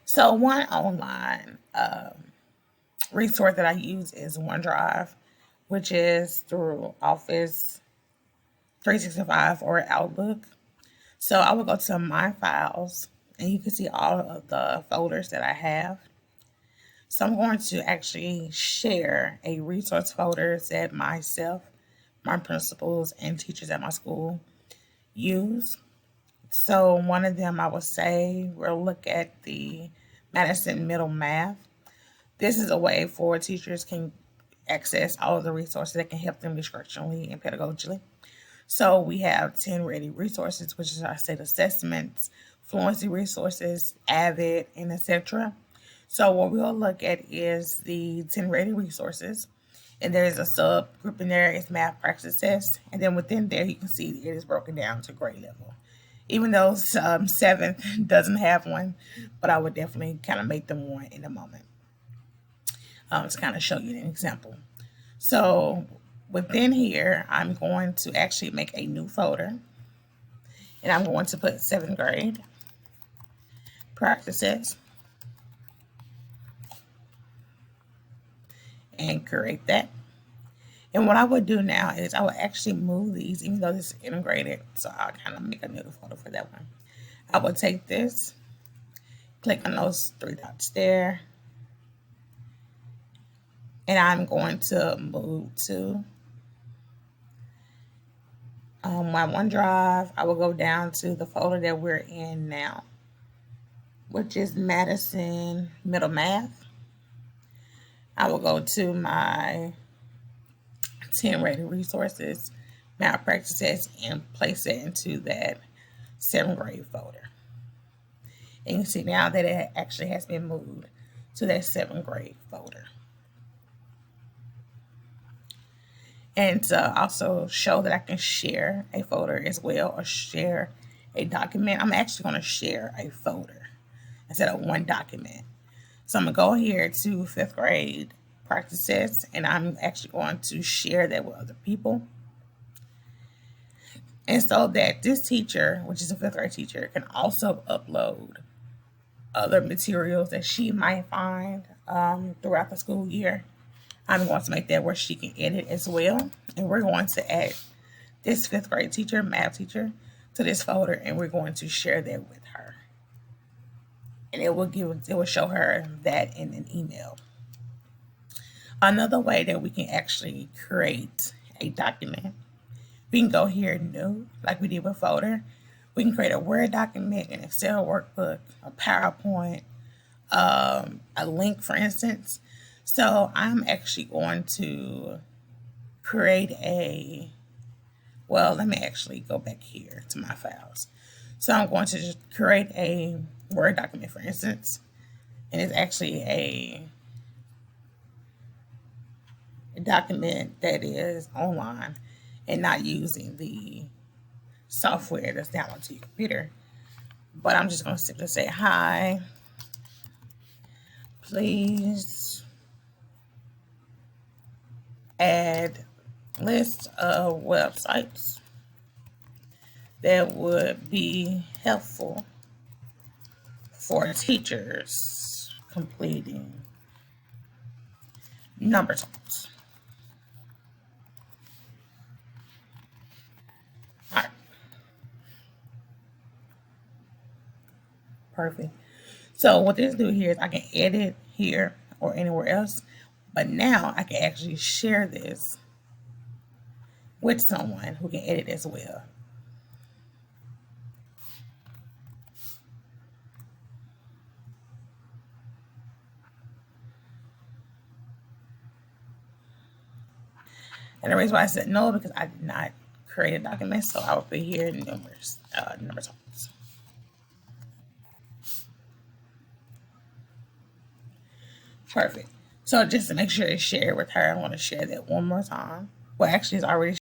So one online resource that I use is OneDrive, which is through Office 365 or Outlook. So I will go to My Files, and you can see all of the folders that I have. So I'm going to actually share a resource folder that myself, my principals, and teachers at my school use. So one of them, I would say, we'll look at the Madison Middle Math. This is a way for teachers can access all of the resources that can help them instructionally and pedagogically. So we have 10 ready resources, which is our state assessments, fluency resources, Avid, and etc. So what we'll look at is the 10 ready resources. And there's a subgroup in there, it's math practice test. And then within there, you can see it is broken down to grade level. Even though 7th doesn't have one, but I would definitely kind of make them one in a moment to kind of show you an example. So within here, I'm going to actually make a new folder, and I'm going to put 7th grade practices and create that. And what I would do now is I would actually move these, even though this is integrated, so I'll kind of make a new folder for that one. I would take this, click on those 3 dots there, and I'm going to move to my OneDrive. I will go down to the folder that we're in now, which is Madison Middle Math. I will go to my 10 ready resources, math practices, and place it into that 7th grade folder. And you can see now that it actually has been moved to that 7th grade folder. And to also show that I can share a folder as well, or share a document, I'm actually going to share a folder instead of one document. So I'm going to go here to 5th grade practices, and I'm actually going to share that with other people. And so that this teacher, which is a 5th grade teacher, can also upload other materials that she might find throughout the school year. I'm going to make that where she can edit as well. And we're going to add this 5th grade teacher, math teacher, to this folder, and we're going to share that with her. And it will show her that in an email. Another way that we can actually create a document, we can go here, new, like we did with folder. We can create a Word document, an Excel workbook, a PowerPoint, a link, for instance. So I'm actually going to create let me actually go back here to my files. So I'm going to just create a Word document, for instance, and it's actually a document that is online and not using the software that's downloaded to your computer. But I'm just going to simply say, hi, please add list of websites that would be helpful for teachers completing number talks. All right. Perfect. So what this do here is I can edit here or anywhere else, but now I can actually share this with someone who can edit as well. And the reason why I said no, because I did not create a document, so I will put here numbers talks. Perfect. So just to make sure it's shared with her, I want to share that one more time. Well, actually, it's already